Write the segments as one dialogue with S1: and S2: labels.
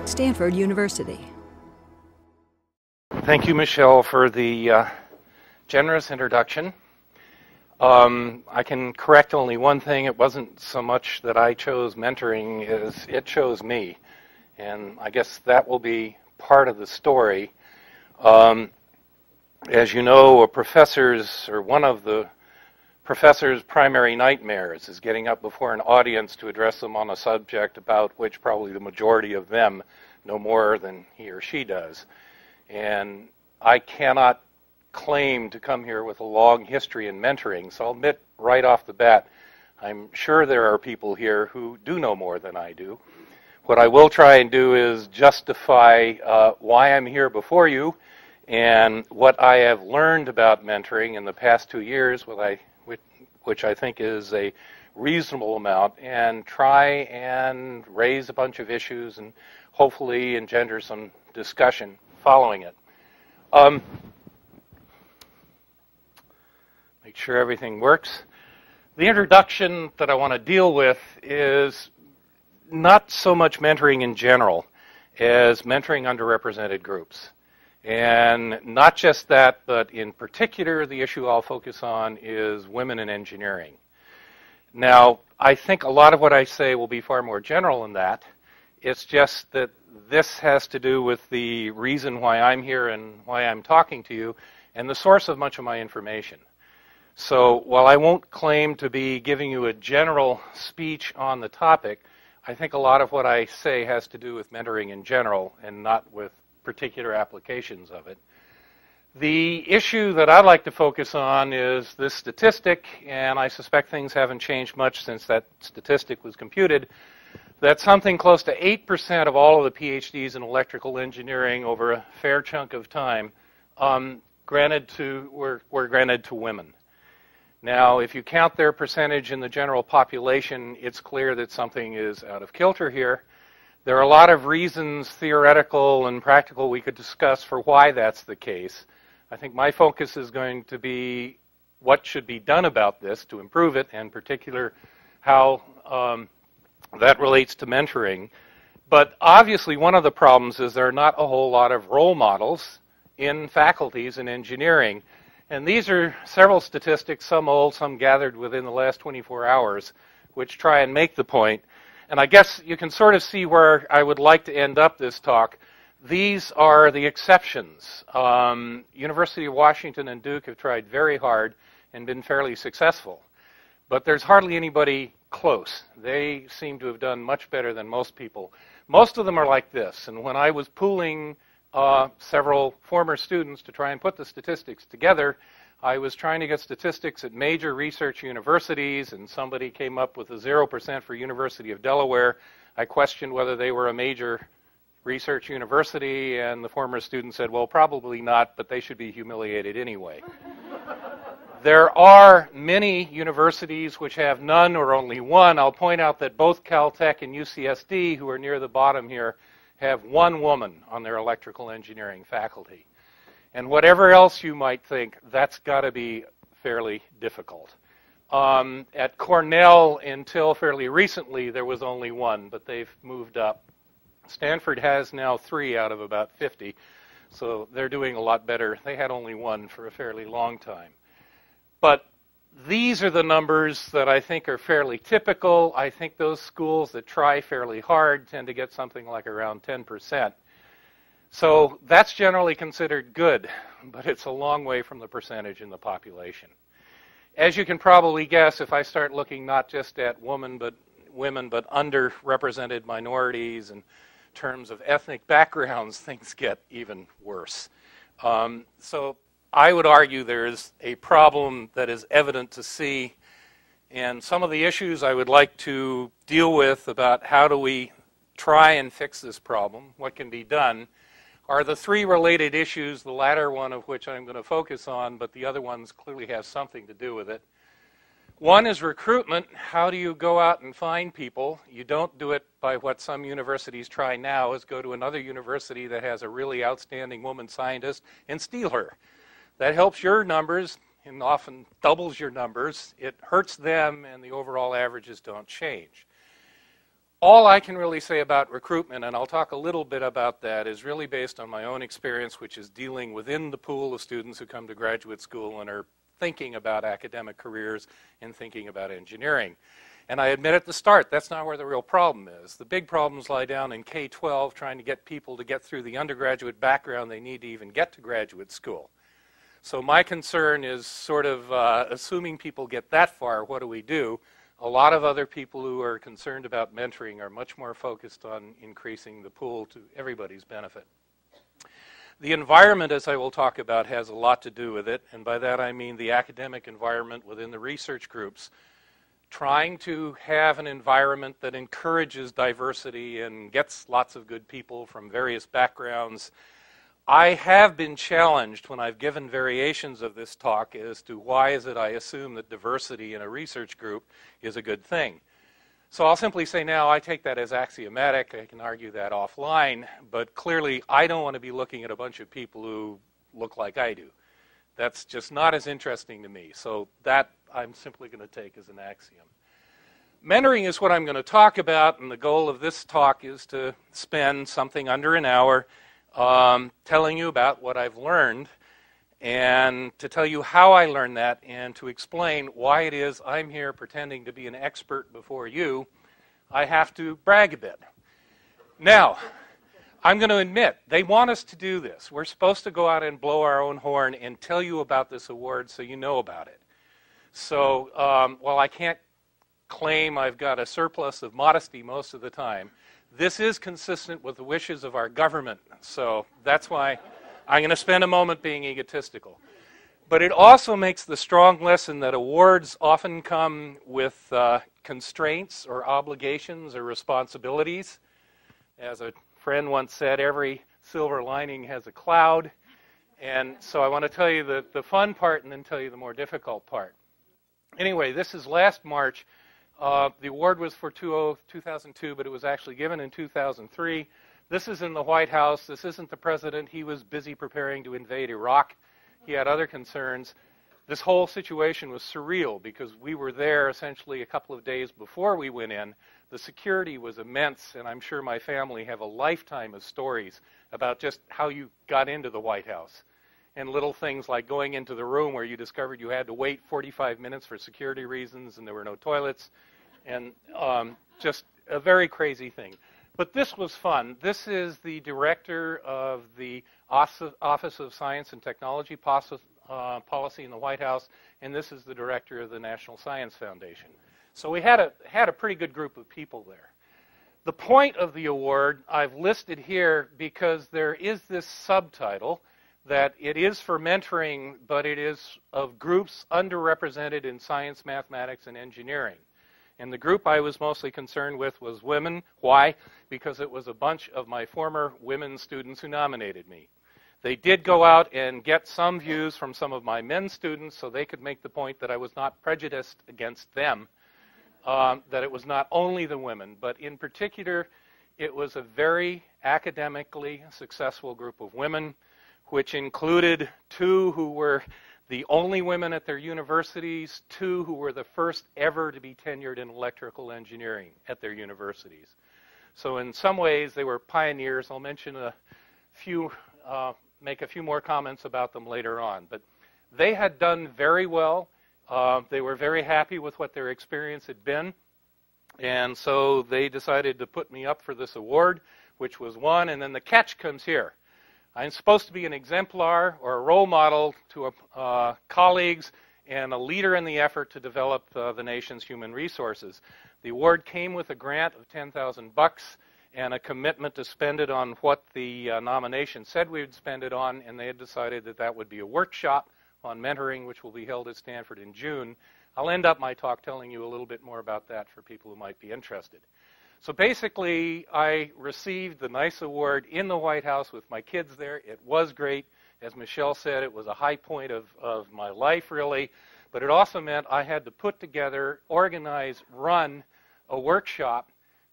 S1: Stanford University.
S2: Thank you, Michelle, for the generous introduction. I can correct only one thing. It wasn't so much that I chose mentoring as it chose me. And I guess that will be part of the story. As you know, one of the professor's primary nightmares is getting up before an audience to address them on a subject about which probably the majority of them know more than he or she does. And I cannot claim to come here with a long history in mentoring, so I'll admit right off the bat, I'm sure there are people here who do know more than I do. What I will try and do is justify why I'm here before you and what I have learned about mentoring in the past 2 years, which I think is a reasonable amount, and try and raise a bunch of issues and hopefully engender some discussion following it. Make sure everything works. The introduction that I want to deal with is not so much mentoring in general as mentoring underrepresented groups. And not just that, but in particular, the issue I'll focus on is women in engineering. Now, I think a lot of what I say will be far more general than that. It's just that this has to do with the reason why I'm here and why I'm talking to you and the source of much of my information. So while I won't claim to be giving you a general speech on the topic, I think a lot of what I say has to do with mentoring in general and not with particular applications of it. The issue that I'd like to focus on is this statistic, and I suspect things haven't changed much since that statistic was computed, that something close to 8% of all of the PhDs in electrical engineering over a fair chunk of time were granted to women. Now, if you count their percentage in the general population, it's clear that something is out of kilter here. There are a lot of reasons, theoretical and practical, we could discuss for why that's the case. I think my focus is going to be what should be done about this to improve it, and in particular how that relates to mentoring. But obviously one of the problems is there are not a whole lot of role models in faculties in engineering. And these are several statistics, some old, some gathered within the last 24 hours, which try and make the point. And I guess you can sort of see where I would like to end up this talk. These are the exceptions. University of Washington and Duke have tried very hard and been fairly successful. But there's hardly anybody close. They seem to have done much better than most people. Most of them are like this. And when I was pooling several former students to try and put the statistics together, I was trying to get statistics at major research universities, and somebody came up with a 0% for University of Delaware. I questioned whether they were a major research university, and the former student said, well, probably not, but they should be humiliated anyway. There are many universities which have none or only one. I'll point out that both Caltech and UCSD, who are near the bottom here, have one woman on their electrical engineering faculty. And whatever else you might think, that's got to be fairly difficult. At Cornell, until fairly recently, there was only one, but they've moved up. Stanford has now 3 out of about 50, so they're doing a lot better. They had only one for a fairly long time. But these are the numbers that I think are fairly typical. I think those schools that try fairly hard tend to get something like around 10%. So that's generally considered good, but it's a long way from the percentage in the population. As you can probably guess, if I start looking not just at women but underrepresented minorities in terms of ethnic backgrounds, things get even worse. So I would argue there is a problem that is evident to see, and some of the issues I would like to deal with about how do we try and fix this problem, what can be done, are the 3 related issues, the latter one of which I'm going to focus on, but the other ones clearly have something to do with it. One is recruitment. How do you go out and find people? You don't do it by what some universities try now, is go to another university that has a really outstanding woman scientist and steal her. That helps your numbers and often doubles your numbers. It hurts them, and the overall averages don't change. All I can really say about recruitment, and I'll talk a little bit about that, is really based on my own experience, which is dealing within the pool of students who come to graduate school and are thinking about academic careers and thinking about engineering. And I admit at the start, that's not where the real problem is. The big problems lie down in K-12, trying to get people to get through the undergraduate background they need to even get to graduate school. So my concern is sort of assuming people get that far, what do we do? A lot of other people who are concerned about mentoring are much more focused on increasing the pool to everybody's benefit. The environment, as I will talk about, has a lot to do with it, and by that I mean the academic environment within the research groups. Trying to have an environment that encourages diversity and gets lots of good people from various backgrounds. I have been challenged when I've given variations of this talk as to why is it I assume that diversity in a research group is a good thing. So I'll simply say now I take that as axiomatic. I can argue that offline, but clearly I don't want to be looking at a bunch of people who look like I do. That's just not as interesting to me. So that I'm simply going to take as an axiom. Mentoring is what I'm going to talk about, and the goal of this talk is to spend something under an hour telling you about what I've learned and to tell you how I learned that and to explain why it is I'm here pretending to be an expert before you. I have to brag a bit. Now, I'm going to admit, they want us to do this. We're supposed to go out and blow our own horn and tell you about this award so you know about it. So while I can't claim I've got a surplus of modesty most of the time, this is consistent with the wishes of our government. So that's why I'm going to spend a moment being egotistical. But it also makes the strong lesson that awards often come with constraints or obligations or responsibilities. As a friend once said, every silver lining has a cloud. And so I want to tell you the fun part and then tell you the more difficult part. Anyway, this is last March. The award was for 2002, but it was actually given in 2003. This is in the White House. This isn't the president. He was busy preparing to invade Iraq. He had other concerns. This whole situation was surreal because we were there essentially a couple of days before we went in. The security was immense, and I'm sure my family have a lifetime of stories about just how you got into the White House. And little things like going into the room where you discovered you had to wait 45 minutes for security reasons and there were no toilets, and just a very crazy thing. But this was fun. This is the director of the Office of Science and Technology Policy in the White House, and this is the director of the National Science Foundation. So we had a pretty good group of people there. The point of the award I've listed here because there is this subtitle that it is for mentoring, but it is of groups underrepresented in science, mathematics, and engineering. And the group I was mostly concerned with was women. Why? Because it was a bunch of my former women students who nominated me. They did go out and get some views from some of my men students so they could make the point that I was not prejudiced against them, that it was not only the women, but in particular, it was a very academically successful group of women, which included 2 who were the only women at their universities, 2 who were the first ever to be tenured in electrical engineering at their universities. So in some ways, they were pioneers. I'll mention a few, make a few more comments about them later on. But they had done very well. They were very happy with what their experience had been. And so they decided to put me up for this award, which was won. And then the catch comes here. I'm supposed to be an exemplar or a role model to colleagues and a leader in the effort to develop the nation's human resources. The award came with a grant of $10,000 and a commitment to spend it on what the nomination said we would spend it on, and they had decided that that would be a workshop on mentoring, which will be held at Stanford in June. I'll end up my talk telling you a little bit more about that for people who might be interested. So basically, I received the nice award in the White House with my kids there. It was great. As Michelle said, it was a high point of my life, really. But it also meant I had to put together, organize, run a workshop.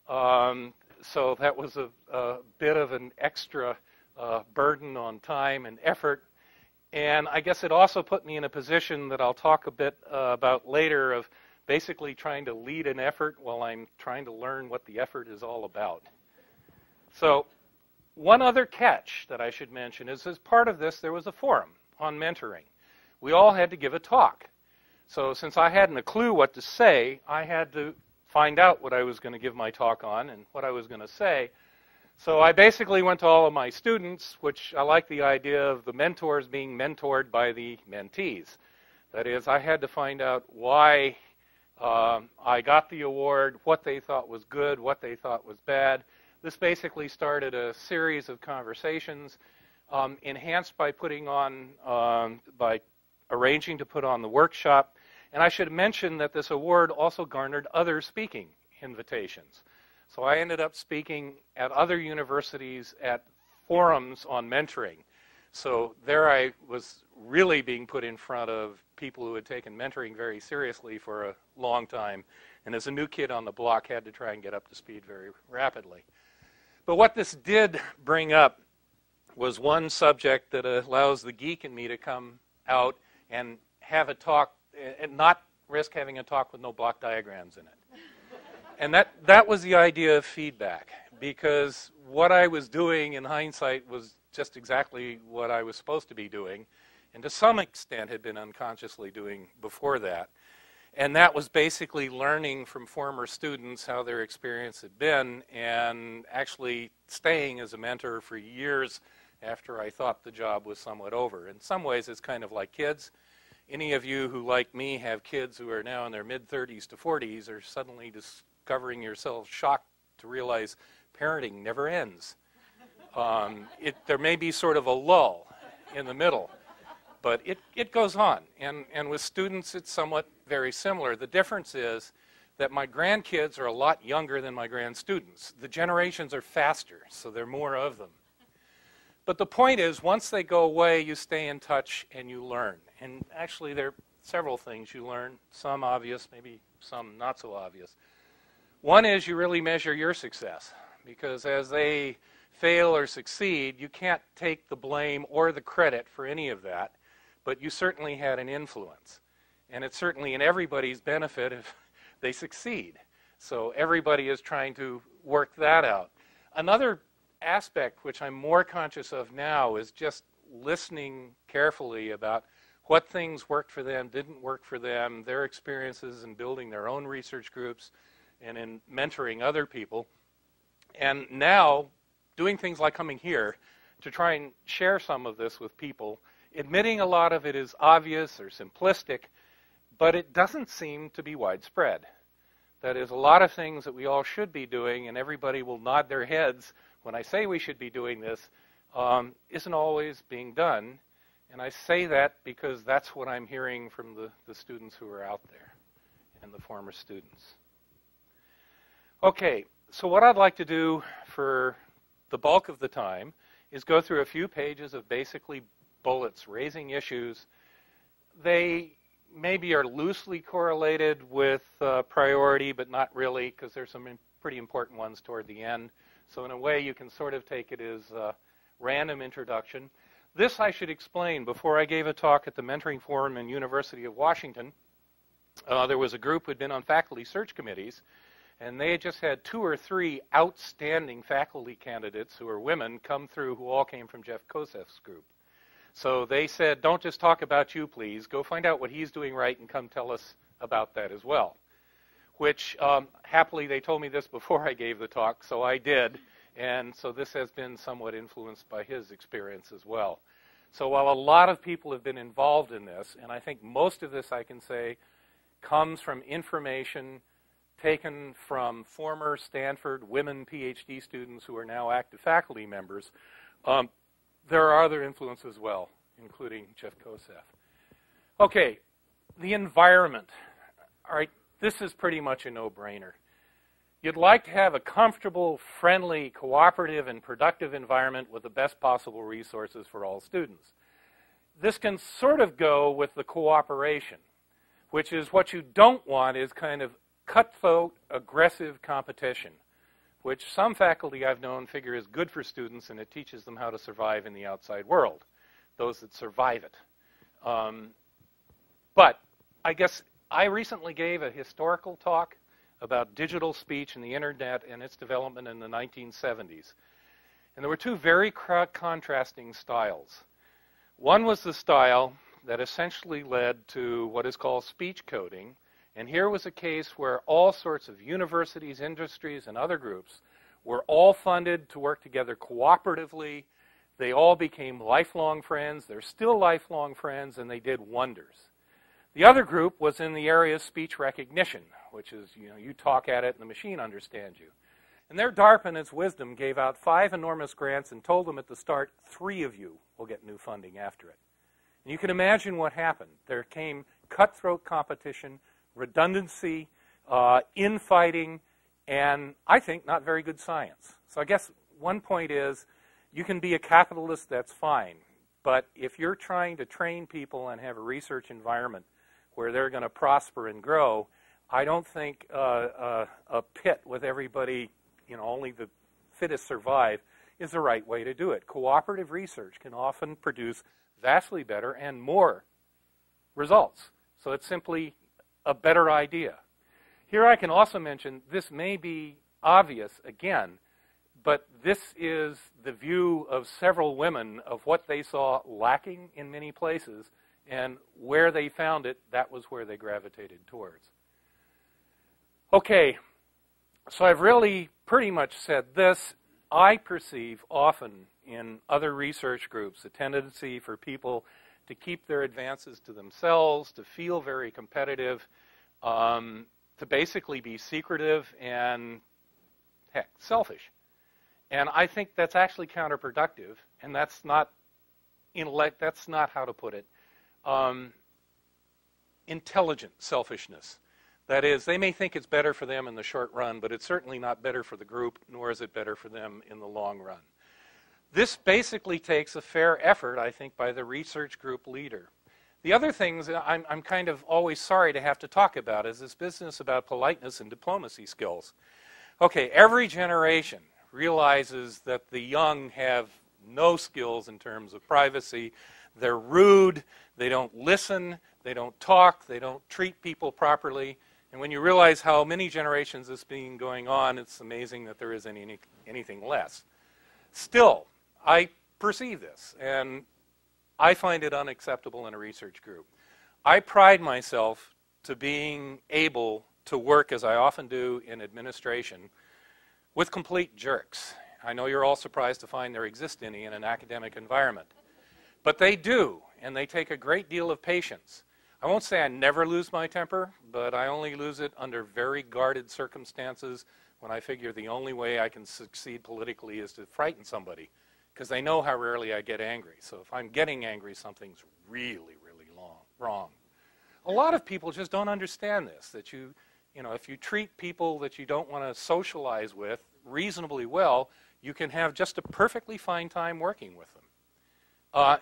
S2: So that was a bit of an extra burden on time and effort. And I guess it also put me in a position that I'll talk a bit about later of basically trying to lead an effort while I'm trying to learn what the effort is all about. So one other catch that I should mention is, as part of this, there was a forum on mentoring. We all had to give a talk. So since I hadn't a clue what to say, I had to find out what I was going to give my talk on and what I was going to say. So I basically went to all of my students, which I like the idea of the mentors being mentored by the mentees. That is, I had to find out why I got the award, what they thought was good, what they thought was bad. This basically started a series of conversations, enhanced by by arranging to put on the workshop. And I should mention that this award also garnered other speaking invitations. So I ended up speaking at other universities at forums on mentoring. So there I was really being put in front of people who had taken mentoring very seriously for a long time, and as a new kid on the block had to try and get up to speed very rapidly. But what this did bring up was one subject that allows the geek in me to come out and have a talk and not risk having a talk with no block diagrams in it. And that was the idea of feedback, because what I was doing in hindsight was just exactly what I was supposed to be doing, and to some extent had been unconsciously doing before that. And that was basically learning from former students how their experience had been, and actually staying as a mentor for years after I thought the job was somewhat over. In some ways, it's kind of like kids. Any of you who, like me, have kids who are now in their mid-30s to 40s are suddenly discovering yourselves shocked to realize parenting never ends. There may be sort of a lull in the middle, but it goes on. And with students, it's somewhat very similar. The difference is that my grandkids are a lot younger than my grand-students. The generations are faster, so there are more of them. But the point is, once they go away, you stay in touch and you learn. And actually, there are several things you learn, some obvious, maybe some not so obvious. One is you really measure your success, because as they fail or succeed, you can't take the blame or the credit for any of that, but you certainly had an influence. And it's certainly in everybody's benefit if they succeed. So everybody is trying to work that out. Another aspect which I'm more conscious of now is just listening carefully about what things worked for them, didn't work for them, their experiences in building their own research groups and in mentoring other people. And now doing things like coming here to try and share some of this with people, admitting a lot of it is obvious or simplistic, but it doesn't seem to be widespread. That is, a lot of things that we all should be doing, and everybody will nod their heads when I say we should be doing this, isn't always being done. And I say that because that's what I'm hearing from the students who are out there and the former students. Okay, so what I'd like to do for the bulk of the time is go through a few pages of basically bullets, raising issues. They maybe are loosely correlated with priority, but not really, because there's some pretty important ones toward the end. So in a way, you can sort of take it as a random introduction. This I should explain. Before I gave a talk at the Mentoring Forum in University of Washington, there was a group who had been on faculty search committees, and they had just had 2 or 3 outstanding faculty candidates who are women come through who all came from Jeff Koseff's group. So they said, don't just talk about you, please. Go find out what he's doing right and come tell us about that as well. Which, happily, they told me this before I gave the talk, so I did. And so this has been somewhat influenced by his experience as well. So while a lot of people have been involved in this, and I think most of this, I can say, comes from information taken from former Stanford women PhD students who are now active faculty members, there are other influences as well, including Jeff Koseff. Okay, the environment. All right, this is pretty much a no-brainer. You'd like to have a comfortable, friendly, cooperative, and productive environment with the best possible resources for all students. This can sort of go with the cooperation, which is what you don't want is kind of cutthroat, aggressive competition, which some faculty I've known figure is good for students, and it teaches them how to survive in the outside world, those that survive it. But I guess I recently gave a historical talk about digital speech and the internet and its development in the 1970s. And there were two very contrasting styles. One was the style that essentially led to what is called speech coding. And here was a case where all sorts of universities, industries, and other groups were all funded to work together cooperatively. They all became lifelong friends. They're still lifelong friends, and they did wonders. The other group was in the area of speech recognition, which is, you talk at it and the machine understands you. And their DARPA in its wisdom gave out 5 enormous grants and told them at the start, 3 of you will get new funding after it. And you can imagine what happened. There came cutthroat competition, redundancy, infighting, and I think not very good science. So I guess one point is you can be a capitalist, that's fine. But if you're trying to train people and have a research environment where they're going to prosper and grow, I don't think a pit with everybody, only the fittest survive, is the right way to do it. Cooperative research can often produce vastly better and more results. So it's simply a better idea. Here I can also mention, this may be obvious again, but this is the view of several women of what they saw lacking in many places, and where they found it, that was where they gravitated towards. Okay, so I've really pretty much said this. I perceive often in other research groups a tendency for people to keep their advances to themselves, to feel very competitive, to basically be secretive and, heck, selfish. And I think that's actually counterproductive, and that's not how to put it. Intelligent selfishness. That is, they may think it's better for them in the short run, but it's certainly not better for the group, nor is it better for them in the long run. This basically takes a fair effort, I think, by the research group leader. The other things I'm kind of always sorry to have to talk about is this business about politeness and diplomacy skills. Okay, every generation realizes that the young have no skills in terms of privacy. They're rude, they don't listen, they don't talk, they don't treat people properly. And when you realize how many generations this has been going on, it's amazing that there isn't anything less. Still, I perceive this, and I find it unacceptable in a research group. I pride myself to being able to work, as I often do in administration, with complete jerks. I know you're all surprised to find there exist any in an academic environment. But they do, and they take a great deal of patience. I won't say I never lose my temper, but I only lose it under very guarded circumstances when I figure the only way I can succeed politically is to frighten somebody, because they know how rarely I get angry. So if I'm getting angry, something's really, really wrong. A lot of people just don't understand this, that if you treat people that you don't want to socialize with reasonably well, you can have just a perfectly fine time working with them.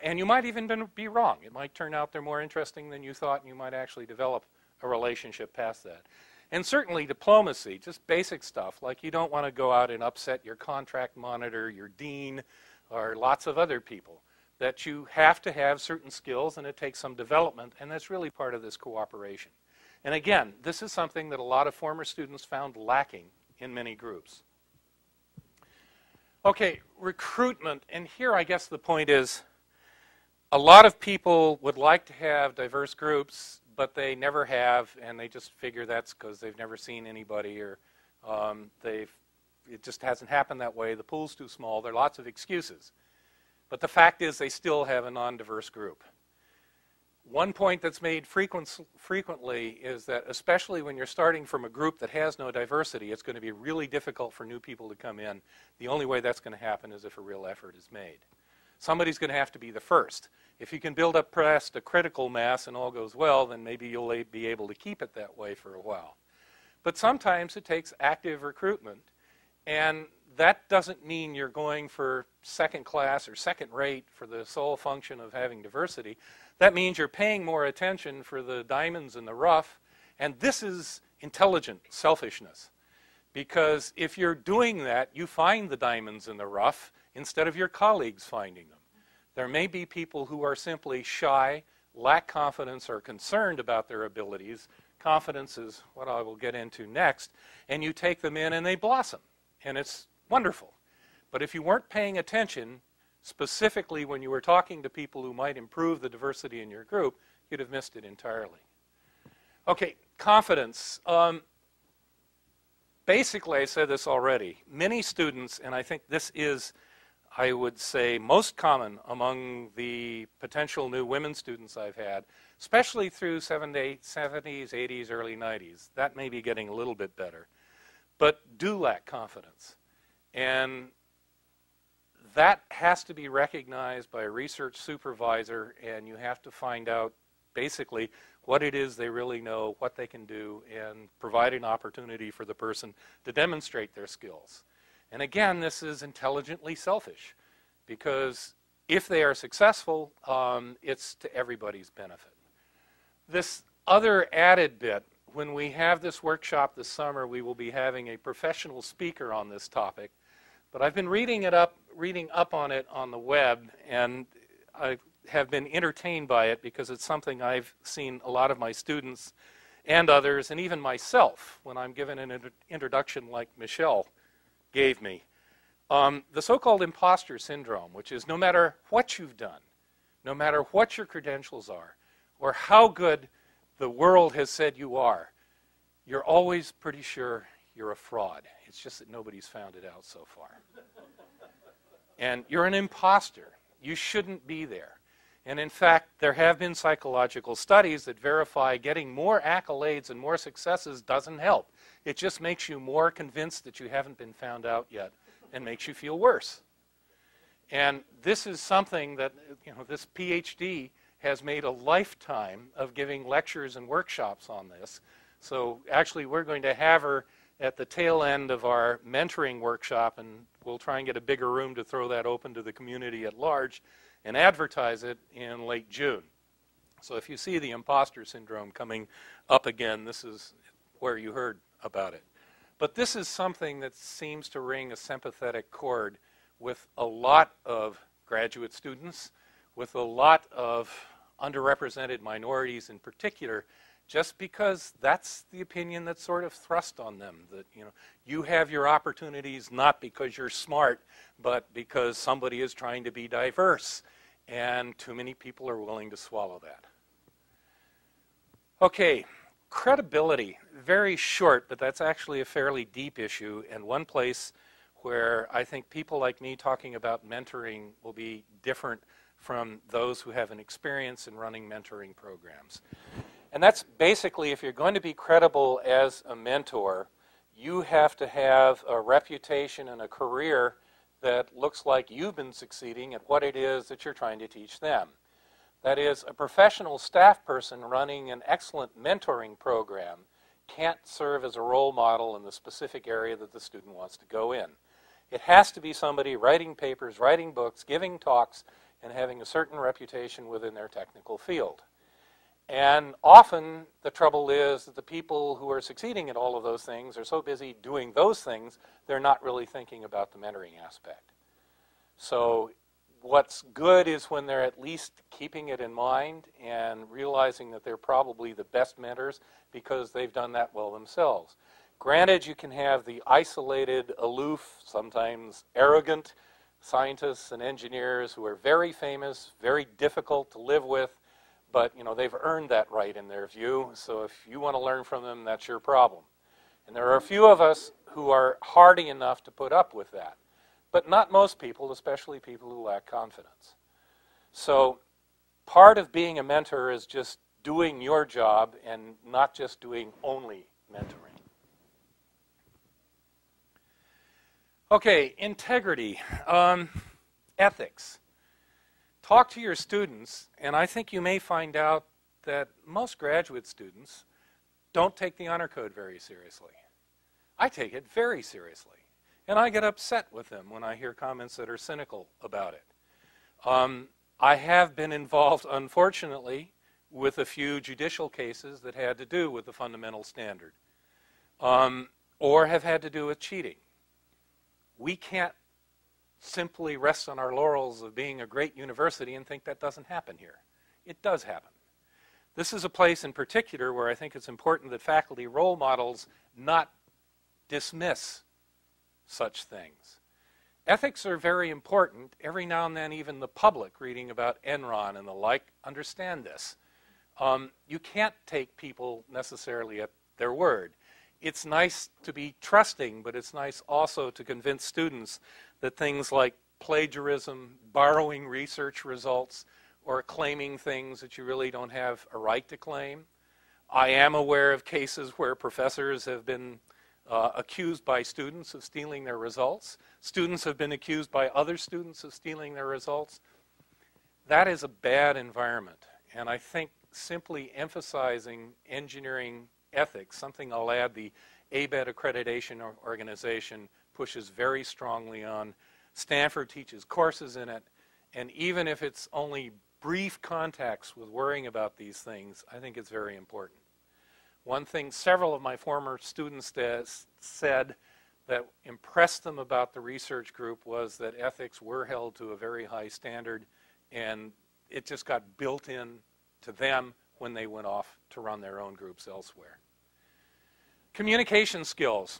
S2: And you might even be wrong. It might turn out they're more interesting than you thought, and you might actually develop a relationship past that. And certainly diplomacy, just basic stuff, like you don't want to go out and upset your contract monitor, your dean, or lots of other people. That you have to have certain skills, and it takes some development, and that's really part of this cooperation. And again, this is something that a lot of former students found lacking in many groups. Okay, recruitment, and here I guess the point is, a lot of people would like to have diverse groups, but they never have, and they just figure that's because they've never seen anybody, or it just hasn't happened that way. The pool's too small. There are lots of excuses. But the fact is they still have a non-diverse group. One point that's made frequently is that, especially when you're starting from a group that has no diversity, it's going to be really difficult for new people to come in. The only way that's going to happen is if a real effort is made. Somebody's going to have to be the first. If you can build up past a critical mass and all goes well, then maybe you'll be able to keep it that way for a while. But sometimes it takes active recruitment, and that doesn't mean you're going for second class or second rate for the sole function of having diversity. That means you're paying more attention for the diamonds in the rough, and this is intelligent selfishness. Because if you're doing that, you find the diamonds in the rough instead of your colleagues finding them. There may be people who are simply shy, lack confidence, or concerned about their abilities, confidence is what I will get into next, and you take them in and they blossom, and it's wonderful. But if you weren't paying attention, specifically when you were talking to people who might improve the diversity in your group, you'd have missed it entirely. Okay, confidence. Basically, I said this already, many students, and I think this is, I would say, most common among the potential new women students I've had, especially through 70s, 80s, early 90s. That may be getting a little bit better, but do lack confidence. And that has to be recognized by a research supervisor, and you have to find out basically what it is they really know, what they can do, and provide an opportunity for the person to demonstrate their skills. And again, this is intelligently selfish, because if they are successful, it's to everybody's benefit. This other added bit, when we have this workshop this summer, we will be having a professional speaker on this topic. But I've been reading up on it on the web, and I have been entertained by it because it's something I've seen a lot of my students and others, and even myself, when I'm given an introduction like Michelle gave me. The so-called imposter syndrome, which is no matter what you've done, no matter what your credentials are, or how good the world has said you are, you're always pretty sure you're a fraud. It's just that nobody's found it out so far. And you're an imposter. You shouldn't be there. And in fact, there have been psychological studies that verify getting more accolades and more successes doesn't help. It just makes you more convinced that you haven't been found out yet and makes you feel worse. And this is something that, this PhD has made a lifetime of giving lectures and workshops on this. So actually, we're going to have her at the tail end of our mentoring workshop, and we'll try and get a bigger room to throw that open to the community at large and advertise it in late June. So if you see the imposter syndrome coming up again, this is where you heard about it. But this is something that seems to ring a sympathetic chord with a lot of graduate students, with a lot of underrepresented minorities in particular, just because that's the opinion that's sort of thrust on them, that you have your opportunities not because you're smart, but because somebody is trying to be diverse, and too many people are willing to swallow that. Okay, credibility, very short, but that's actually a fairly deep issue, and one place where I think people like me talking about mentoring will be different from those who have an experience in running mentoring programs. And that's basically, if you're going to be credible as a mentor, you have to have a reputation and a career that looks like you've been succeeding at what it is that you're trying to teach them. That is, a professional staff person running an excellent mentoring program can't serve as a role model in the specific area that the student wants to go in. It has to be somebody writing papers, writing books, giving talks, and having a certain reputation within their technical field. And often the trouble is that the people who are succeeding at all of those things are so busy doing those things, they're not really thinking about the mentoring aspect. So what's good is when they're at least keeping it in mind and realizing that they're probably the best mentors because they've done that well themselves. Granted, you can have the isolated, aloof, sometimes arrogant scientists and engineers who are very famous, very difficult to live with, but they've earned that right in their view, so if you want to learn from them, that's your problem. And there are a few of us who are hardy enough to put up with that, but not most people, especially people who lack confidence. So part of being a mentor is just doing your job and not just doing only mentoring. Okay, integrity, ethics. Talk to your students, and I think you may find out that most graduate students don't take the honor code very seriously. I take it very seriously, and I get upset with them when I hear comments that are cynical about it. I have been involved, unfortunately, with a few judicial cases that had to do with the fundamental standard, or have had to do with cheating. We can't simply rest on our laurels of being a great university and think that doesn't happen here. It does happen. This is a place in particular where I think it's important that faculty role models not dismiss such things. Ethics are very important. Every now and then even the public reading about Enron and the like understand this. You can't take people necessarily at their word. It's nice to be trusting, but it's nice also to convince students that things like plagiarism, borrowing research results, or claiming things that you really don't have a right to claim. I am aware of cases where professors have been accused by students of stealing their results. Students have been accused by other students of stealing their results. That is a bad environment. And I think simply emphasizing engineering ethics, something I'll add the ABET accreditation organization pushes very strongly on. Stanford teaches courses in it. And even if it's only brief contacts with worrying about these things, I think it's very important. One thing several of my former students said that impressed them about the research group was that ethics were held to a very high standard, and it just got built in to them when they went off to run their own groups elsewhere. Communication skills.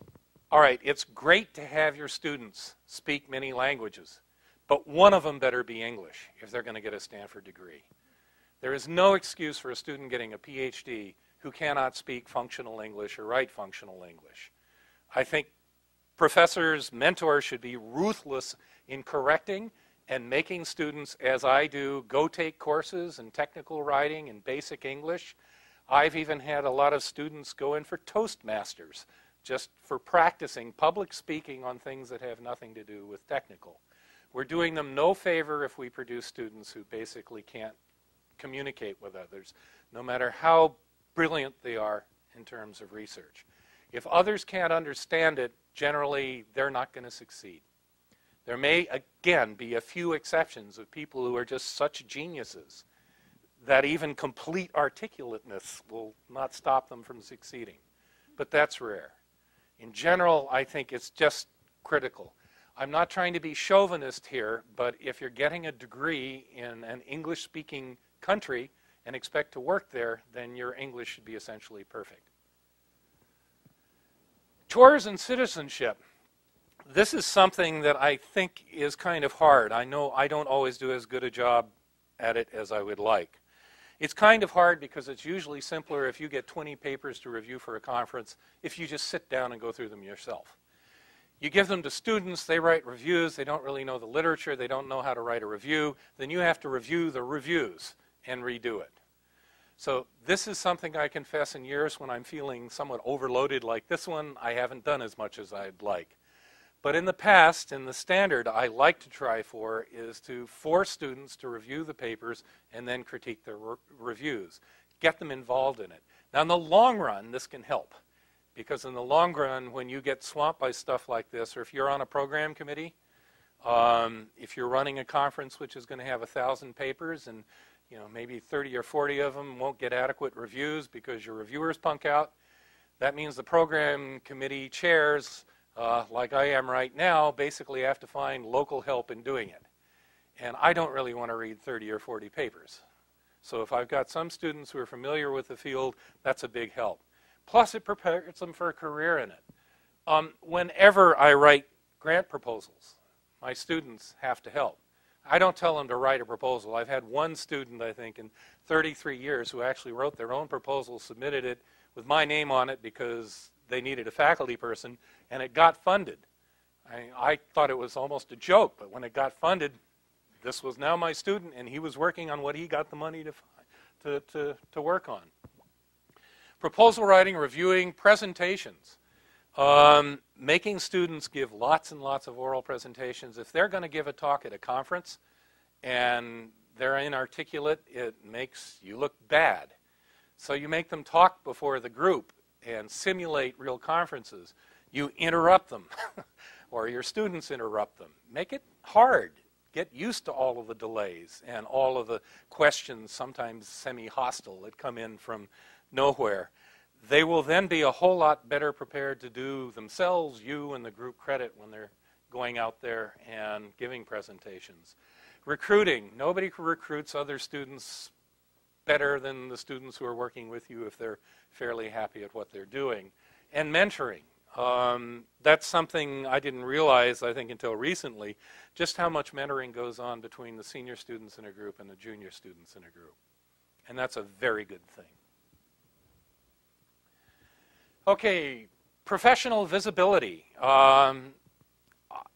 S2: All right, it's great to have your students speak many languages, but one of them better be English if they're going to get a Stanford degree. There is no excuse for a student getting a PhD who cannot speak functional English or write functional English. I think professors, mentors should be ruthless in correcting and making students, as I do, go take courses in technical writing and basic English. I've even had a lot of students go in for Toastmasters just for practicing public speaking on things that have nothing to do with technical. We're doing them no favor if we produce students who basically can't communicate with others, no matter how brilliant they are in terms of research. If others can't understand it, generally they're not going to succeed. There may, again, be a few exceptions of people who are just such geniuses that even complete articulateness will not stop them from succeeding. But that's rare. In general, I think it's just critical. I'm not trying to be chauvinist here, but if you're getting a degree in an English-speaking country and expect to work there, then your English should be essentially perfect. Chores and citizenship. This is something that I think is kind of hard. I know I don't always do as good a job at it as I would like. It's kind of hard because it's usually simpler if you get 20 papers to review for a conference if you just sit down and go through them yourself. You give them to students, they write reviews, they don't really know the literature, they don't know how to write a review, then you have to review the reviews and redo it. So this is something I confess in years when I'm feeling somewhat overloaded like this one, I haven't done as much as I'd like. But in the past, in the standard I like to try for is to force students to review the papers and then critique their reviews. Get them involved in it. Now in the long run, this can help. Because in the long run, when you get swamped by stuff like this, or if you're on a program committee, if you're running a conference which is going to have 1,000 papers and maybe 30 or 40 of them won't get adequate reviews because your reviewers punk out, that means the program committee chairs, like I am right now, basically have to find local help in doing it. And I don't really want to read 30 or 40 papers. So if I've got some students who are familiar with the field, that's a big help. Plus, it prepares them for a career in it. Whenever I write grant proposals, my students have to help. I don't tell them to write a proposal. I've had one student, I think, in 33 years who actually wrote their own proposal, submitted it with my name on it because they needed a faculty person, and it got funded. I thought it was almost a joke, but when it got funded, this was now my student, and he was working on what he got the money to work on. Proposal writing, reviewing, presentations. Making students give lots and lots of oral presentations. If they're going to give a talk at a conference and they're inarticulate, it makes you look bad. So you make them talk before the group and simulate real conferences. You interrupt them, or your students interrupt them. Make it hard. Get used to all of the delays and all of the questions, sometimes semi-hostile, that come in from nowhere. They will then be a whole lot better prepared to do themselves, you, and the group credit when they're going out there and giving presentations. Recruiting. Nobody recruits other students better than the students who are working with you if they're fairly happy at what they're doing. And mentoring. That's something I didn't realize, I think, until recently, just how much mentoring goes on between the senior students in a group and the junior students in a group. And that's a very good thing. Okay, professional visibility.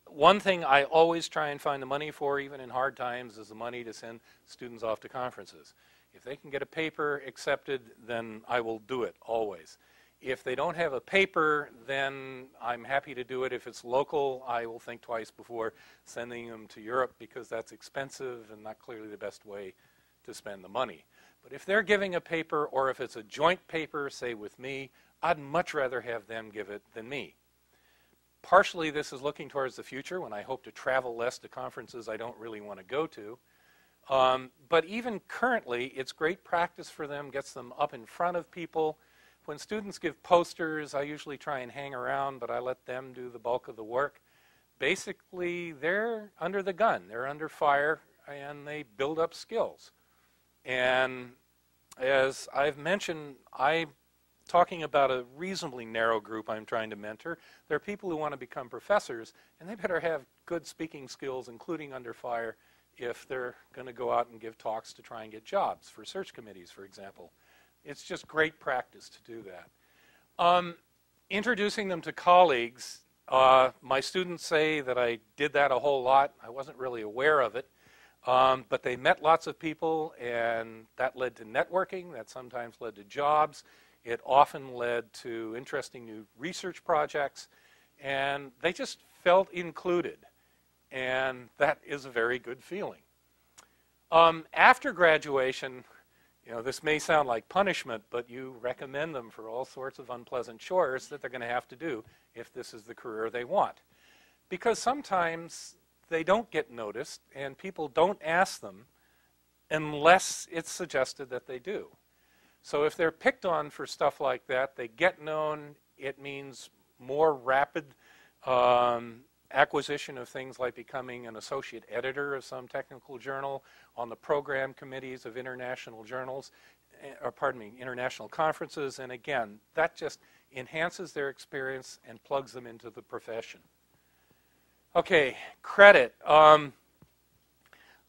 S2: One thing I always try and find the money for, even in hard times, is the money to send students off to conferences. If they can get a paper accepted, then I will do it, always. If they don't have a paper, then I'm happy to do it. If it's local, I will think twice before sending them to Europe because that's expensive and not clearly the best way to spend the money. But if they're giving a paper, or if it's a joint paper, say with me, I'd much rather have them give it than me. Partially this is looking towards the future when I hope to travel less to conferences I don't really want to go to. But even currently, it's great practice for them, gets them up in front of people. When students give posters, I usually try and hang around, but I let them do the bulk of the work. Basically, they're under the gun. They're under fire, and they build up skills. And as I've mentioned, I'm talking about a reasonably narrow group I'm trying to mentor. There are people who want to become professors, and they better have good speaking skills, including under fire, if they're going to go out and give talks to try and get jobs for search committees, for example. It's just great practice to do that. Introducing them to colleagues, my students say that I did that a whole lot. I wasn't really aware of it. But they met lots of people, and that led to networking. That sometimes led to jobs. It often led to interesting new research projects. And they just felt included. And that is a very good feeling. After graduation, you know, this may sound like punishment, but you recommend them for all sorts of unpleasant chores that they're going to have to do if this is the career they want. Because sometimes they don't get noticed, and people don't ask them unless it's suggested that they do. So if they're picked on for stuff like that, they get known. It means more rapid acquisition of things like becoming an associate editor of some technical journal, on the program committees of international journals, or pardon me, international conferences. And again, that just enhances their experience and plugs them into the profession. Okay, credit. I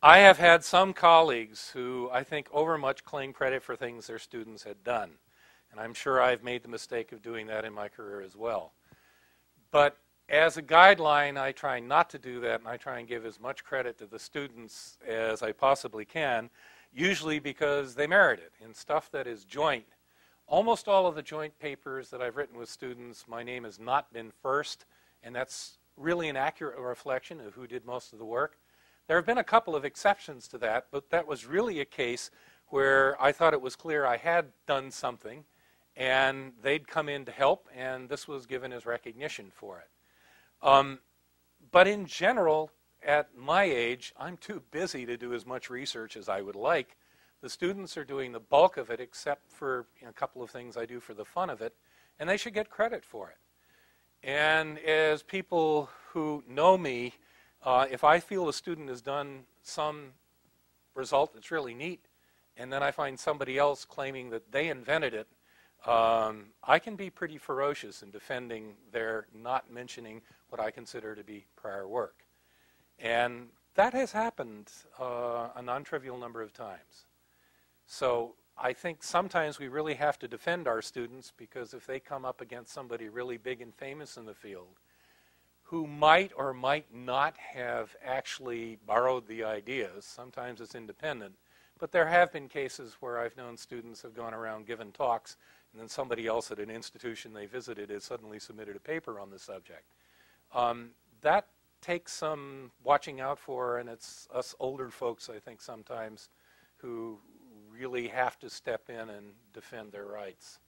S2: have had some colleagues who I think overmuch claim credit for things their students had done. And I'm sure I've made the mistake of doing that in my career as well. But as a guideline, I try not to do that, and I try and give as much credit to the students as I possibly can, usually because they merit it. In stuff that is joint, almost all of the joint papers that I've written with students, my name has not been first, and that's really an accurate reflection of who did most of the work. There have been a couple of exceptions to that, but that was really a case where I thought it was clear I had done something, and they'd come in to help, and this was given as recognition for it. But in general, at my age, I'm too busy to do as much research as I would like. The students are doing the bulk of it, except for a couple of things I do for the fun of it, and they should get credit for it. And as people who know me, if I feel a student has done some result that's really neat, and then I find somebody else claiming that they invented it, I can be pretty ferocious in defending their not mentioning what I consider to be prior work. And that has happened a non-trivial number of times. So I think sometimes we really have to defend our students, because if they come up against somebody really big and famous in the field who might or might not have actually borrowed the ideas, sometimes it's independent, but there have been cases where I've known students have gone around giving talks, and then somebody else at an institution they visited has suddenly submitted a paper on the subject. That takes some watching out for, and it's us older folks, I think, sometimes who really have to step in and defend their rights.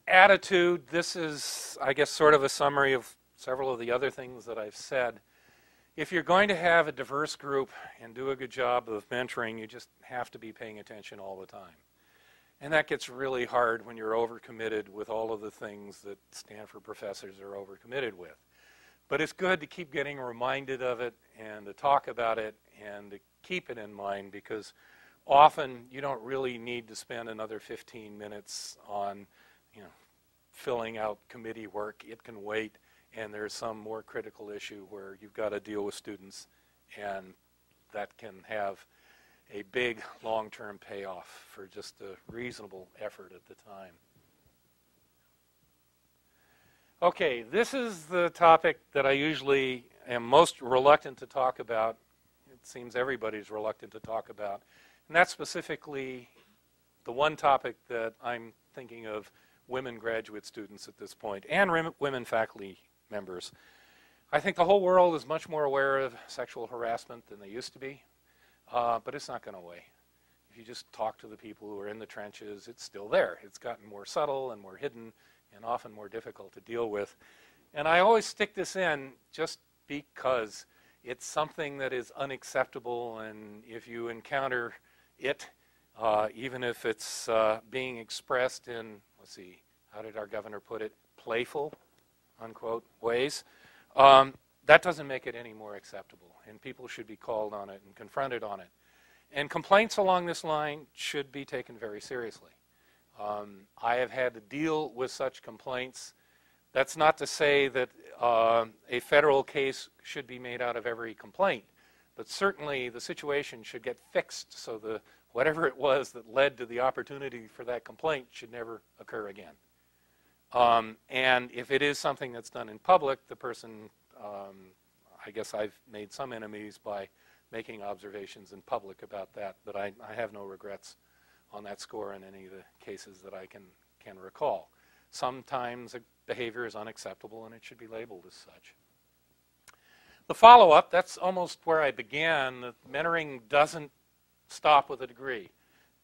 S2: Attitude, this is, I guess, sort of a summary of several of the other things that I've said. If you're going to have a diverse group and do a good job of mentoring, you just have to be paying attention all the time. And that gets really hard when you're overcommitted with all of the things that Stanford professors are overcommitted with. But it's good to keep getting reminded of it and to talk about it and to keep it in mind, because often you don't really need to spend another 15 minutes on, filling out committee work. It can wait, and there's some more critical issue where you've got to deal with students, and that can have a big long-term payoff for just a reasonable effort at the time. Okay, this is the topic that I usually am most reluctant to talk about. It seems everybody's reluctant to talk about. And that's specifically the one topic that I'm thinking of women graduate students at this point, and women faculty members. I think the whole world is much more aware of sexual harassment than they used to be, but it's not going away. If you just talk to the people who are in the trenches, it's still there. It's gotten more subtle and more hidden and often more difficult to deal with. And I always stick this in just because it's something that is unacceptable, and if you encounter it, even if it's being expressed in, let's see, how did our governor put it, playful, unquote, ways, that doesn't make it any more acceptable, and people should be called on it and confronted on it. And complaints along this line should be taken very seriously. I have had to deal with such complaints. That's not to say that a federal case should be made out of every complaint, but certainly the situation should get fixed so whatever it was that led to the opportunity for that complaint should never occur again. And if it is something that's done in public, the person, I guess I've made some enemies by making observations in public about that, but I have no regrets on that score in any of the cases that I can recall. Sometimes behavior is unacceptable and it should be labeled as such. The follow-up, that's almost where I began. The mentoring doesn't stop with a degree.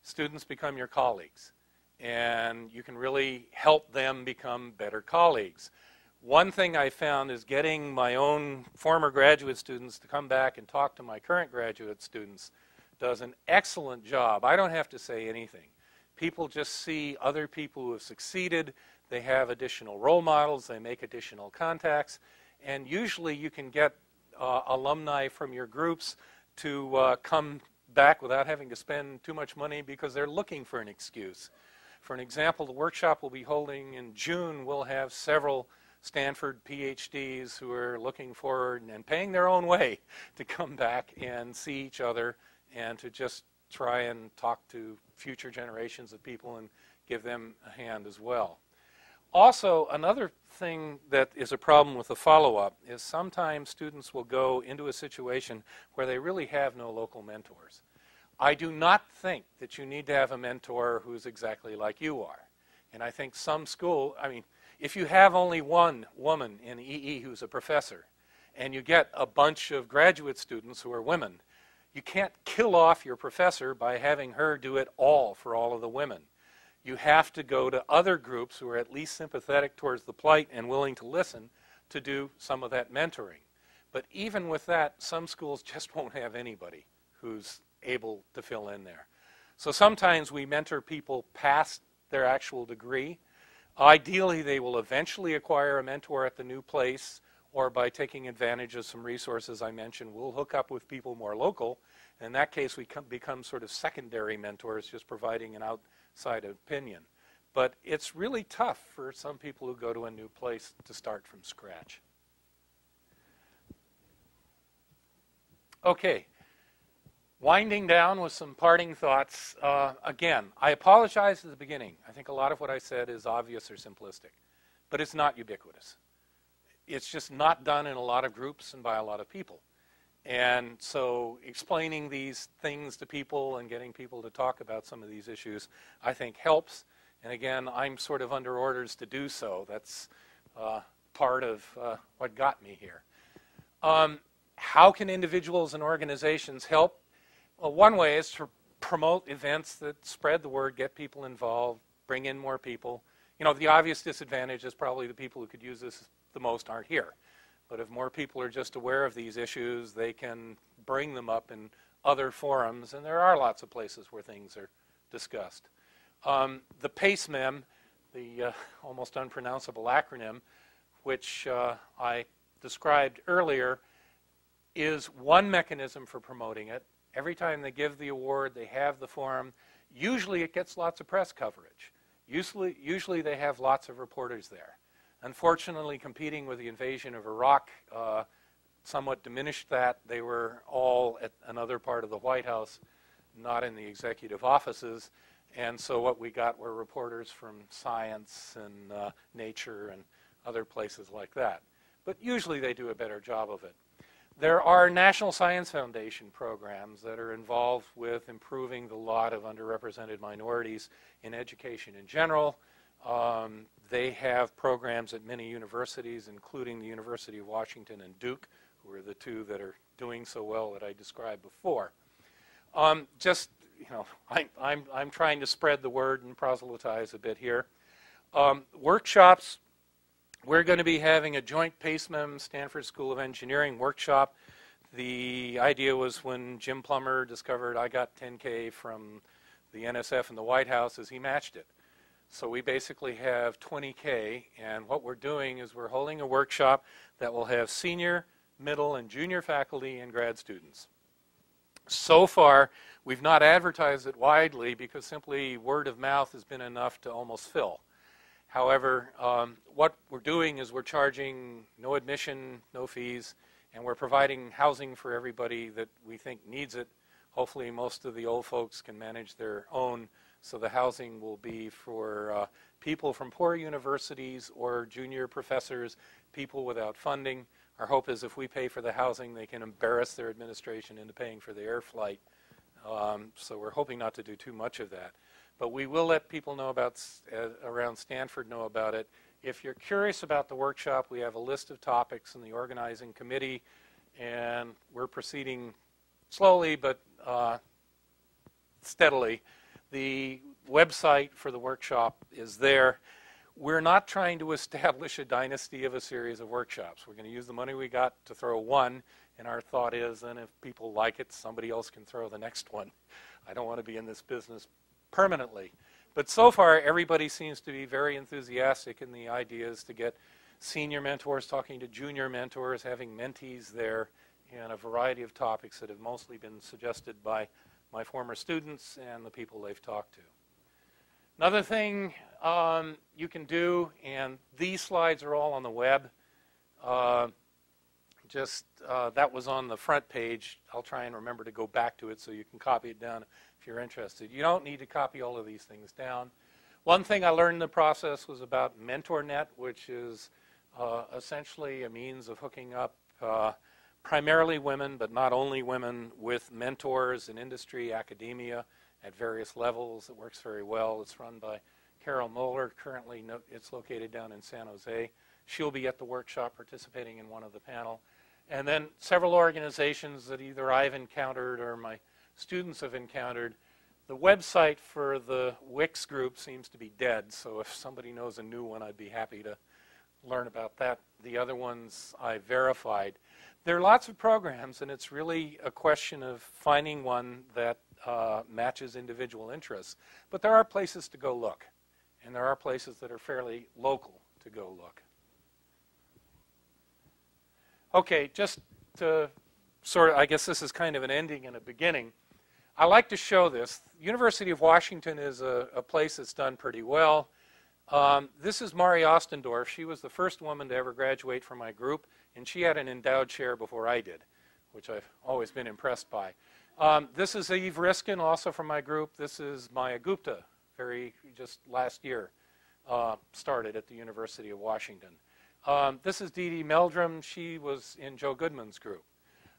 S2: Students become your colleagues, and you can really help them become better colleagues. One thing I found is getting my own former graduate students to come back and talk to my current graduate students does an excellent job. I don't have to say anything. People just see other people who have succeeded. They have additional role models. They make additional contacts. And usually you can get alumni from your groups to come back without having to spend too much money because they're looking for an excuse. For an example, the workshop we'll be holding in June will have several Stanford PhDs who are looking forward and paying their own way to come back and see each other and to just try and talk to future generations of people and give them a hand as well. Also, another thing that is a problem with the follow-up is sometimes students will go into a situation where they really have no local mentors. I do not think that you need to have a mentor who's exactly like you are. And I think some school, if you have only one woman in EE who's a professor, and you get a bunch of graduate students who are women, you can't kill off your professor by having her do it all for all of the women. You have to go to other groups who are at least sympathetic towards the plight and willing to listen to do some of that mentoring. But even with that, some schools just won't have anybody who's able to fill in there. So sometimes we mentor people past their actual degree. Ideally, they will eventually acquire a mentor at the new place, or by taking advantage of some resources I mentioned, we'll hook up with people more local. In that case, we become sort of secondary mentors, just providing an outside opinion. But it's really tough for some people who go to a new place to start from scratch. Okay, winding down with some parting thoughts. Again, I apologize at the beginning. I think a lot of what I said is obvious or simplistic, but it's not ubiquitous. It's just not done in a lot of groups and by a lot of people. And so explaining these things to people and getting people to talk about some of these issues, I think helps. And again, I'm sort of under orders to do so. That's part of what got me here. How can individuals and organizations help? Well, one way is to promote events that spread the word, get people involved, bring in more people. The obvious disadvantage is probably the people who could use this the most aren't here. But if more people are just aware of these issues, they can bring them up in other forums, and there are lots of places where things are discussed. The PACE mem, the almost unpronounceable acronym, which I described earlier, is one mechanism for promoting it. Every time they give the award, they have the forum. Usually it gets lots of press coverage. Usually they have lots of reporters there. Unfortunately, competing with the invasion of Iraq somewhat diminished that. They were all at another part of the White House, not in the executive offices. And so what we got were reporters from Science and Nature and other places like that. But usually they do a better job of it. There are National Science Foundation programs that are involved with improving the lot of underrepresented minorities in education in general. They have programs at many universities, including the University of Washington and Duke, who are the two that are doing so well that I described before. I'm trying to spread the word and proselytize a bit here. Workshops. We're going to be having a joint PACEMEM Stanford School of Engineering workshop. The idea was when Jim Plummer discovered I got 10K from the NSF and the White House is he matched it. So we basically have 20K, and what we're doing is we're holding a workshop that will have senior, middle, and junior faculty and grad students. So far, we've not advertised it widely because simply word of mouth has been enough to almost fill. However, what we're doing is we're charging no admission, no fees, and we're providing housing for everybody that we think needs it. Hopefully most of the old folks can manage their own, so the housing will be for people from poor universities or junior professors, people without funding. Our hope is if we pay for the housing, they can embarrass their administration into paying for the air flight. So we're hoping not to do too much of that. But we will let people know about, around Stanford know about it. If you're curious about the workshop, we have a list of topics in the organizing committee, and we're proceeding slowly but steadily. The website for the workshop is there. We're not trying to establish a dynasty of a series of workshops. We're going to use the money we got to throw one, and our thought is, and if people like it, somebody else can throw the next one. I don't want to be in this business permanently. But so far, everybody seems to be very enthusiastic in the ideas to get senior mentors talking to junior mentors, having mentees there, and a variety of topics that have mostly been suggested by my former students and the people they've talked to. Another thing you can do, and these slides are all on the web, that was on the front page. I'll try and remember to go back to it so you can copy it down if you're interested. You don't need to copy all of these things down. One thing I learned in the process was about MentorNet, which is essentially a means of hooking up primarily women, but not only women, with mentors in industry, academia, at various levels. It works very well. It's run by Carol Moeller. Currently, it's located down in San Jose. She'll be at the workshop participating in one of the panel. And then several organizations that either I've encountered or my students have encountered. The website for the Wix group seems to be dead, so if somebody knows a new one, I'd be happy to learn about that. The other ones I verified. There are lots of programs, and it's really a question of finding one that matches individual interests. But there are places to go look, and there are places that are fairly local to go look. Okay, just to sort of, I guess this is kind of an ending and a beginning. I like to show this. University of Washington is a place that's done pretty well. This is Mari Ostendorf. She was the first woman to ever graduate from my group, and she had an endowed chair before I did, which I've always been impressed by. This is Eve Riskin, also from my group. This is Maya Gupta, just last year, started at the University of Washington. This is Dee Dee Meldrum. She was in Joe Goodman's group.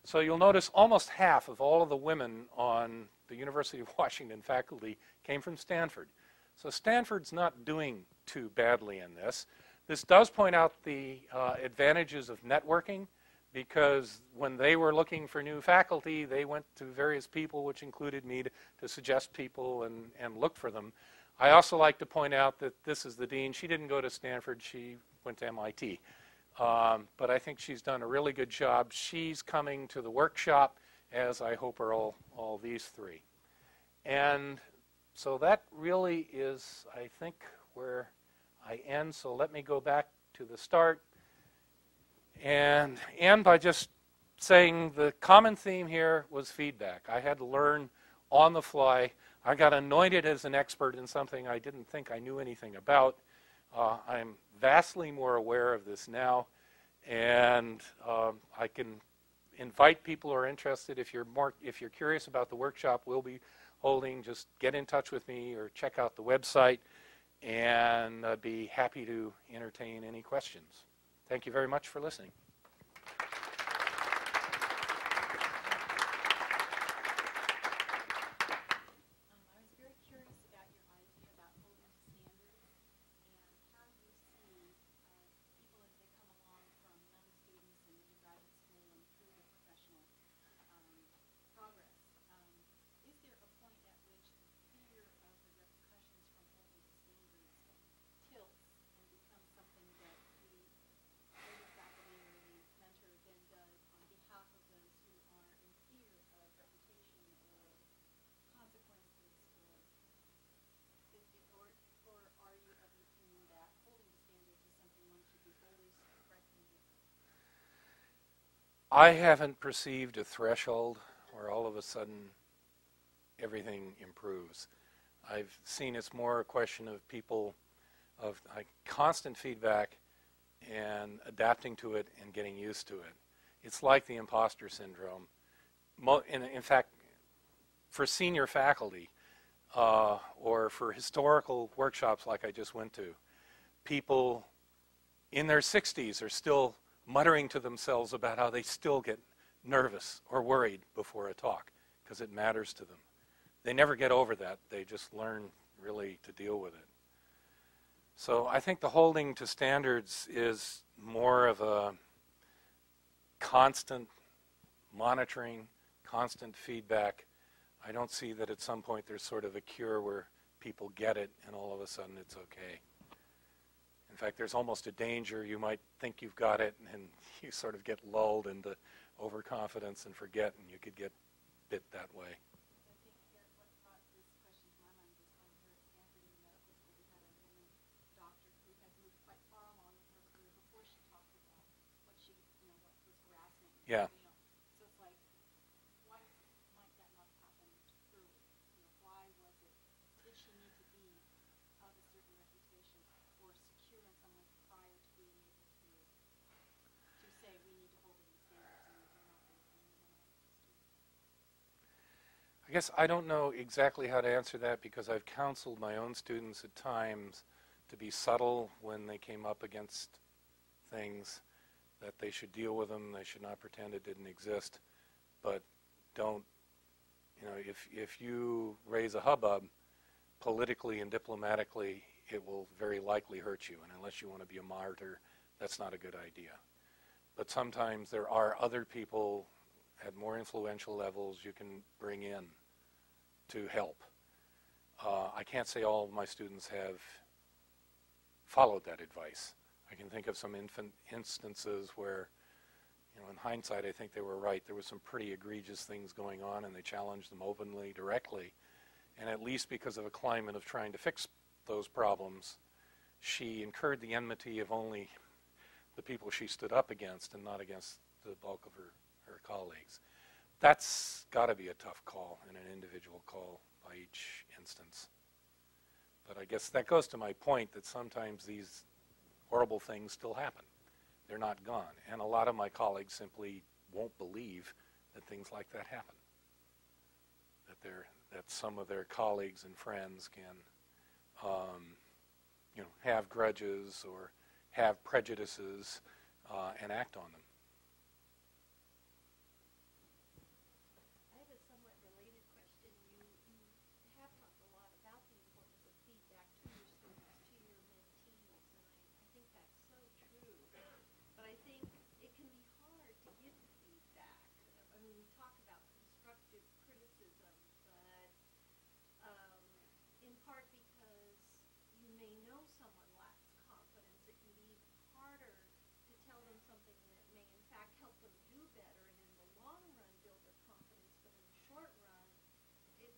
S2: So you'll notice almost half of all of the women on the University of Washington faculty came from Stanford. So Stanford's not doing too badly in this. This does point out the advantages of networking, because when they were looking for new faculty, they went to various people, which included me, to suggest people and look for them. I also like to point out that this is the dean. She didn't go to Stanford. She went to MIT. But I think she's done a really good job. She's coming to the workshop, as I hope are all these three. And so that really is, I think, where I end. So let me go back to the start and end by just saying the common theme here was feedback. I had to learn on the fly. I got anointed as an expert in something I didn't think I knew anything about. I'm vastly more aware of this now, and I can invite people who are interested. If you're curious about the workshop we'll be holding, just get in touch with me or check out the website, and I'd be happy to entertain any questions. Thank you very much for listening. I haven't perceived a threshold where all of a sudden everything improves. I've seen it's more a question of people, of constant feedback and adapting to it and getting used to it. It's like the imposter syndrome. In fact, for senior faculty or for historical workshops like I just went to, people in their 60s are still muttering to themselves about how they still get nervous or worried before a talk because it matters to them. They never get over that. They just learn really to deal with it. So I think the holding to standards is more of a constant monitoring, constant feedback. I don't see that at some point there's sort of a cure where people get it and all of a sudden it's okay. In fact, there's almost a danger. You might think you've got it and you sort of get lulled into overconfidence and forget, and you could get bit that way. Yeah.
S1: So it's like, why might that not happen early? Why was it, did she need to be of a certain reputation or secure in someone prior to being able to say we need to hold these standards and we're not going to bring them out of the students?
S2: I guess I don't know exactly how to answer that because I've counseled my own students at times to be subtle when they came up against things, that they should deal with them, they should not pretend it didn't exist, but don't, if you raise a hubbub politically and diplomatically, it will very likely hurt you, and unless you want to be a martyr, that's not a good idea. But sometimes there are other people at more influential levels you can bring in to help. I can't say all of my students have followed that advice. I can think of some instances where, in hindsight, I think they were right. There was some pretty egregious things going on, and they challenged them openly, directly. And at least because of a climate of trying to fix those problems, she incurred the enmity of only the people she stood up against and not against the bulk of her colleagues. That's got to be a tough call and an individual call by each instance. But I guess that goes to my point that sometimes these horrible things still happen. They're not gone. And a lot of my colleagues simply won't believe that things like that happen. That some of their colleagues and friends can have grudges or have prejudices and act on them.
S1: I have a somewhat related question. You have talked a lot about the importance of feedback to your students, to your mentees, and I think that's so true. But I think it can be hard to give feedback. I mean, we talk about constructive criticism, but in part because you may know someone lacks confidence, it can be harder to tell them something that may in fact help them do better and in the long run build their confidence, but in the short run it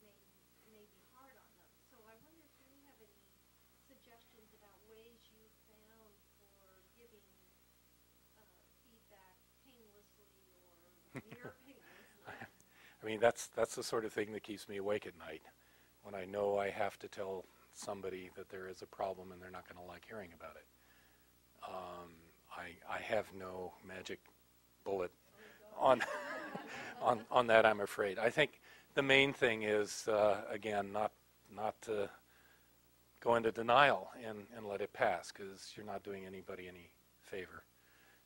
S1: may be hard on them. So I wonder if you have any suggestions about ways you found for giving feedback painlessly or
S2: I mean, that's the sort of thing that keeps me awake at night, when I know I have to tell somebody that there is a problem and they're not going to like hearing about it. I have no magic bullet on on that, I'm afraid. I think the main thing is, again, not to go into denial and let it pass, because you're not doing anybody any favor.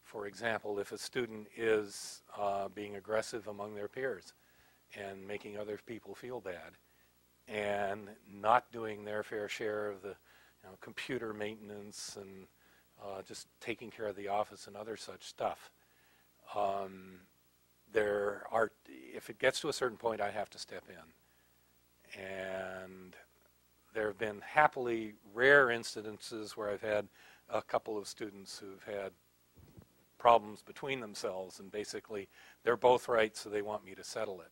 S2: For example, if a student is being aggressive among their peers and making other people feel bad and not doing their fair share of the computer maintenance and just taking care of the office and other such stuff, if it gets to a certain point, I have to step in. And there have been happily rare incidences where I've had a couple of students who've had problems between themselves, and basically they're both right, so they want me to settle it.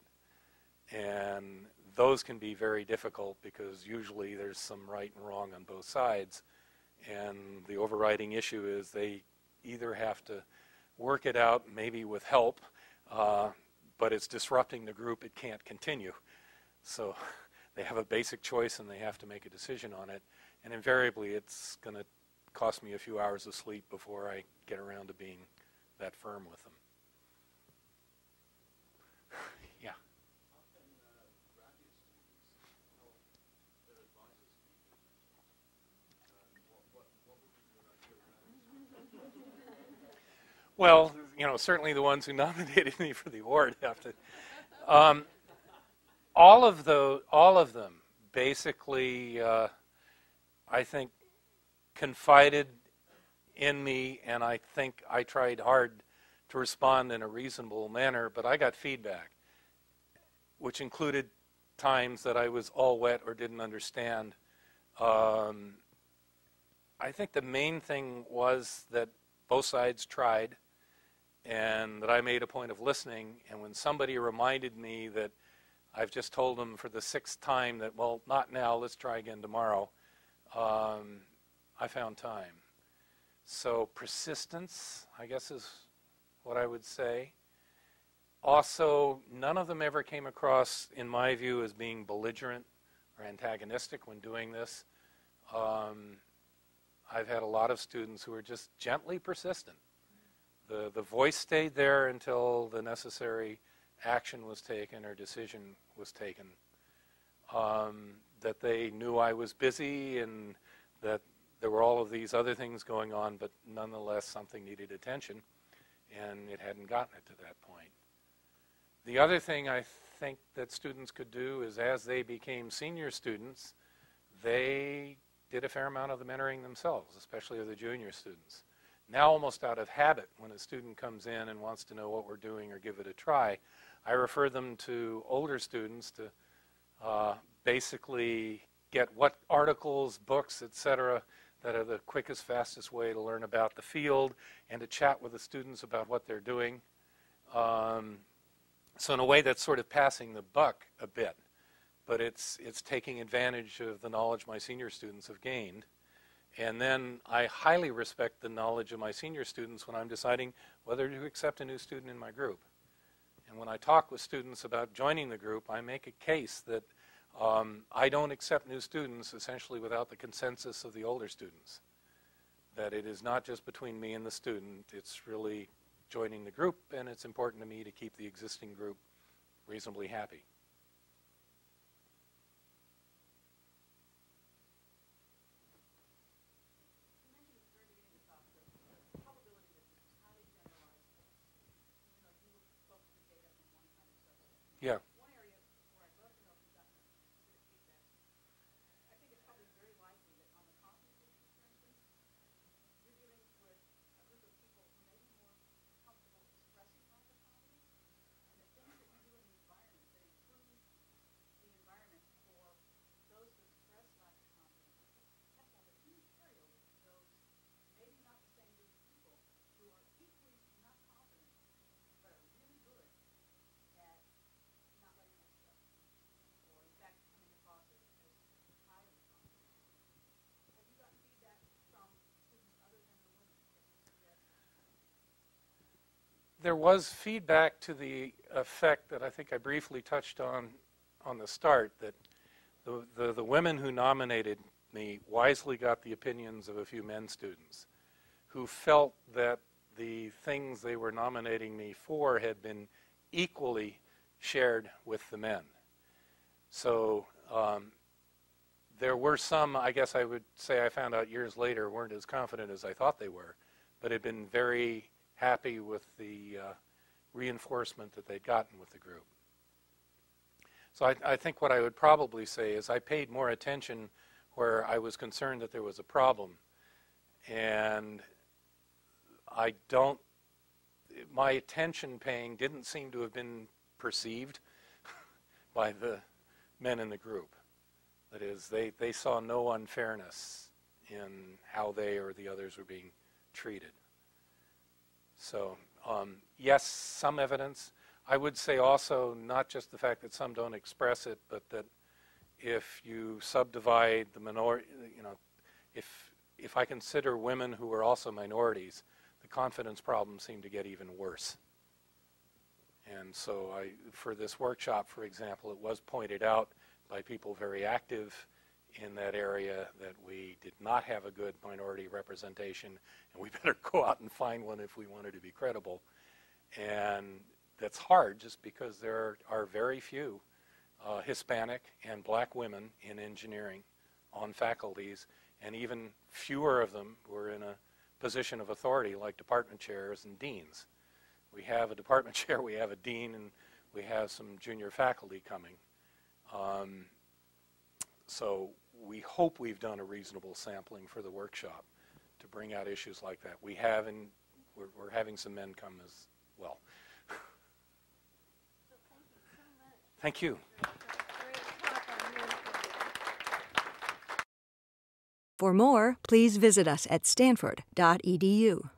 S2: And those can be very difficult, because usually there's some right and wrong on both sides, and the overriding issue is they either have to work it out, maybe with help, but it's disrupting the group, it can't continue. So they have a basic choice and they have to make a decision on it, and invariably it's going to cost me a few hours of sleep before I get around to being that firm with them. Yeah.
S3: How can graduate students help their advisors be good mentors? What would be your ideal graduate?
S2: Well, certainly the ones who nominated me for the award have to. All of them basically, I think, confided in me, and I think I tried hard to respond in a reasonable manner, but I got feedback, which included times that I was all wet or didn't understand. I think the main thing was that both sides tried, and that I made a point of listening, and when somebody reminded me that I've just told them for the 6th time that, well, not now, let's try again tomorrow, I found time. So persistence, I guess, is what I would say. Also, none of them ever came across, in my view, as being belligerent or antagonistic when doing this. I've had a lot of students who are just gently persistent. The voice stayed there until the necessary action was taken or decision was taken. That they knew I was busy and that there were all of these other things going on, but nonetheless something needed attention, and it hadn't gotten it to that point. The other thing I think that students could do is, as they became senior students, they did a fair amount of the mentoring themselves, especially of the junior students. Now, almost out of habit, when a student comes in and wants to know what we're doing or give it a try, I refer them to older students to basically get what articles, books, etc., that are the quickest, fastest way to learn about the field and to chat with the students about what they're doing. So in a way, that's sort of passing the buck a bit, but it's taking advantage of the knowledge my senior students have gained. And then I highly respect the knowledge of my senior students when I'm deciding whether to accept a new student in my group. And when I talk with students about joining the group, I make a case that I don't accept new students essentially without the consensus of the older students. That it is not just between me and the student, it's really joining the group, and it's important to me to keep the existing group reasonably happy. Yeah.
S4: One area where I'd love to know if you've gotten specific feedback, I think it's probably very likely that on the confidence issues, for instance, you're dealing with a group of people who may be more comfortable expressing lack of confidence, and the things that you do in the environment that encourage
S2: there was feedback to the effect that I think I briefly touched on the start, that the women who nominated me wisely got the opinions of a few men students who felt that the things they were nominating me for had been equally shared with the men. So there were some, I guess I would say I found out years later, weren't as confident as I thought they were, but had been very happy with the reinforcement that they'd gotten with the group. So I think what I would probably say is I paid more attention where I was concerned that there was a problem, and my attention paying didn't seem to have been perceived by the men in the group. That is, they saw no unfairness in how they or the others were being treated. So yes, some evidence. I would say also not just the fact that some don't express it, but that if you subdivide the minority, if I consider women who are also minorities, the confidence problems seem to get even worse. And so for this workshop, for example, it was pointed out by people very active in that area that we did not have a good minority representation, and we better go out and find one if we wanted to be credible. And that's hard just because there are very few Hispanic and black women in engineering on faculties, and even fewer of them were in a position of authority like department chairs and deans. We have a department chair, we have a dean, and we have some junior faculty coming. So we hope we've done a reasonable sampling for the workshop to bring out issues like that. We have, and we're having some men come as well.
S1: So thank you so much.
S2: Thank you.
S1: Great talk on mentoring.
S5: For more, please visit us at stanford.edu.